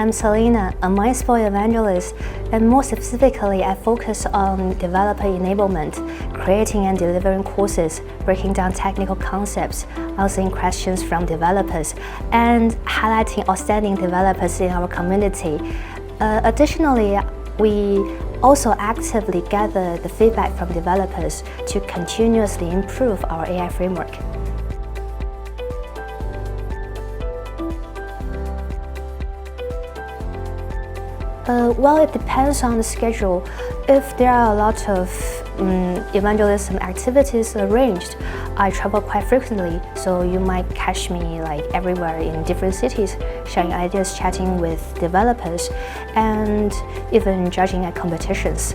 I'm Selina, a MindSpore evangelist, and more specifically, I focus on developer enablement, creating and delivering courses, breaking down technical concepts, answering questions from developers, and highlighting outstanding developers in our community. Additionally, we also actively gather the feedback from developers to continuously improve our AI framework. Well, it depends on the schedule. If there are a lot of evangelism activities arranged, I travel quite frequently, so you might catch me everywhere in different cities, sharing ideas, chatting with developers, and even judging at competitions.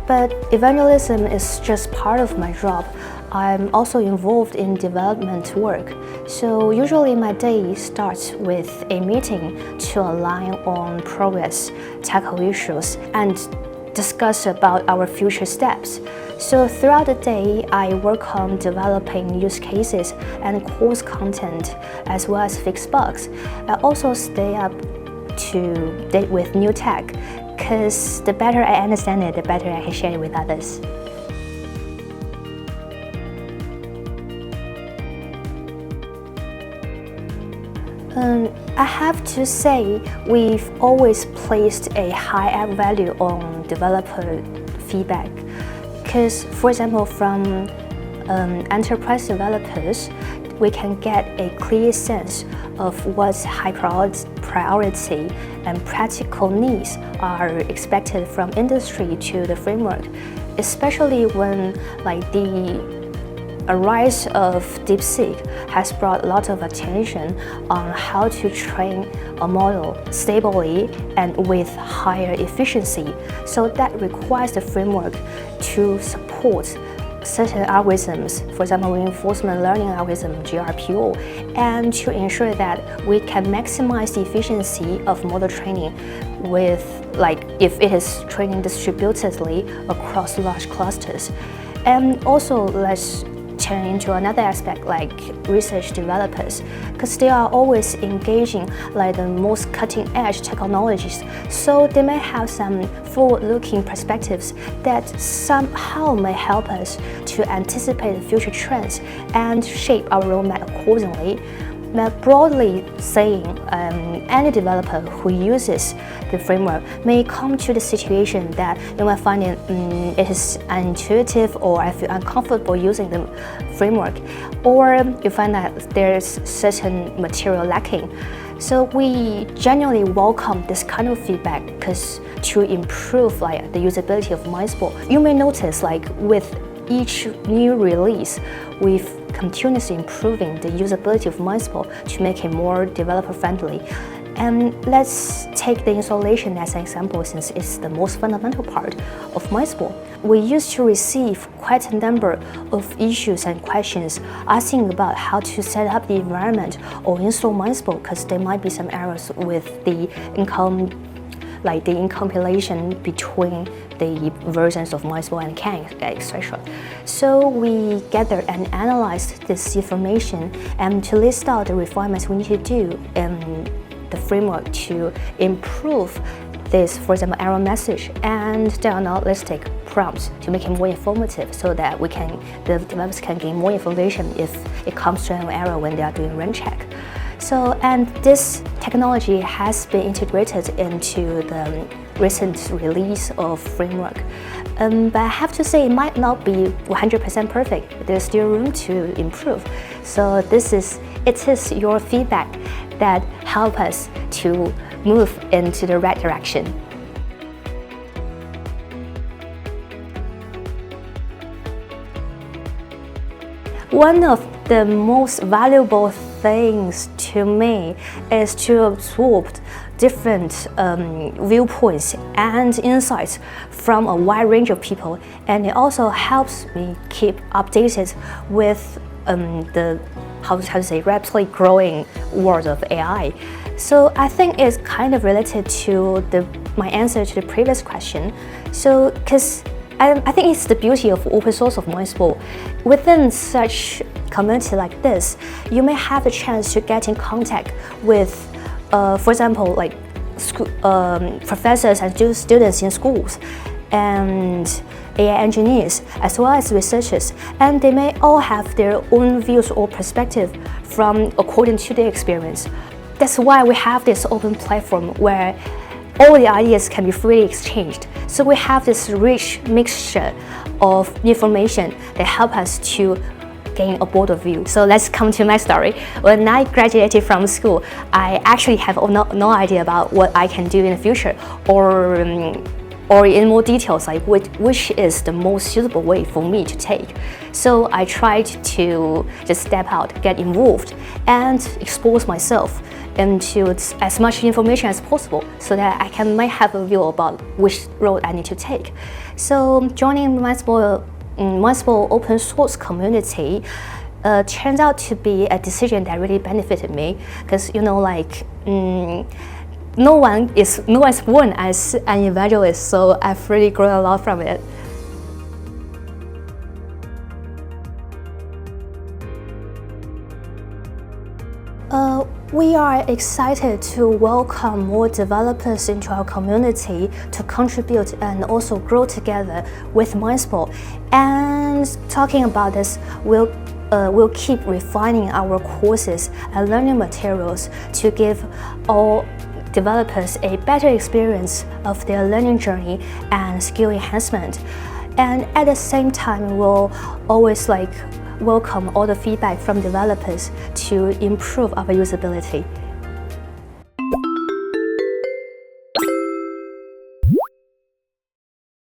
But evangelism is just part of my job. I'm also involved in development work, so usually my day starts with a meeting to align on progress, tackle issues, and discuss about our future steps. So throughout the day, I work on developing use cases and course content, as well as fix bugs. I also stay up to date with new tech, because the better I understand it, the better I can share it with others. I have to say, we've always placed a high add value on developer feedback. Because, for example, from enterprise developers, we can get a clear sense of what high priority and practical needs are expected from industry to the framework, especially when the rise of DeepSeek has brought a lot of attention on how to train a model stably and with higher efficiency. So that requires the framework to support certain algorithms, for example, reinforcement learning algorithm, GRPO, and to ensure that we can maximize the efficiency of model training with, if it is training distributedly across large clusters. And also, let's turn into another aspect like research developers, because they are always engaging the most cutting-edge technologies, so they may have some forward-looking perspectives that somehow may help us to anticipate the future trends and shape our roadmap accordingly. But broadly saying, any developer who uses the framework may come to the situation that you might find it is unintuitive, or I feel uncomfortable using the framework, or you find that there's certain material lacking. So we genuinely welcome this kind of feedback, because to improve the usability of MindSpore, you may notice with each new release, we've continuously improving the usability of MindSpore to make it more developer-friendly. And let's take the installation as an example, since it's the most fundamental part of MindSpore. We used to receive quite a number of issues and questions asking about how to set up the environment or install MindSpore, because there might be some errors with the incompilation between the versions of MindSpore and Kang, etc. So we gathered and analyzed this information and to list out the refinements we need to do in the framework to improve this, for example, error message and diagnostic prompts to make it more informative, so that the developers can gain more information if it comes to an error when they are doing run check. So, and this technology has been integrated into the recent release of framework. But I have to say, it might not be 100% perfect. There's still room to improve. So it is your feedback that help us to move into the right direction. One of the most valuable things to me is to absorb different viewpoints and insights from a wide range of people, and it also helps me keep updated with the rapidly growing world of AI. So I think it's kind of related to my answer to the previous question. So, because I think it's the beauty of open source of MindSpore. Within such community like this, you may have a chance to get in contact with, for example, professors and students in schools, and AI engineers, as well as researchers, and they may all have their own views or perspective according to their experience. That's why we have this open platform where all the ideas can be freely exchanged. So we have this rich mixture of information that help us to gain a broader view. So let's come to my story. When I graduated from school, I actually have no idea about what I can do in the future, or in more details, like which is the most suitable way for me to take. So I tried to just step out, get involved, and expose myself into as much information as possible, so that I might have a view about which road I need to take. So joining MindSpore open source community turned out to be a decision that really benefited me, because no one is born as an evangelist, so I've really grown a lot from it. We are excited to welcome more developers into our community to contribute and also grow together with MindSpore. And talking about this, we'll keep refining our courses and learning materials to give all developers a better experience of their learning journey and skill enhancement. And at the same time, we'll always welcome all the feedback from developers to improve our usability.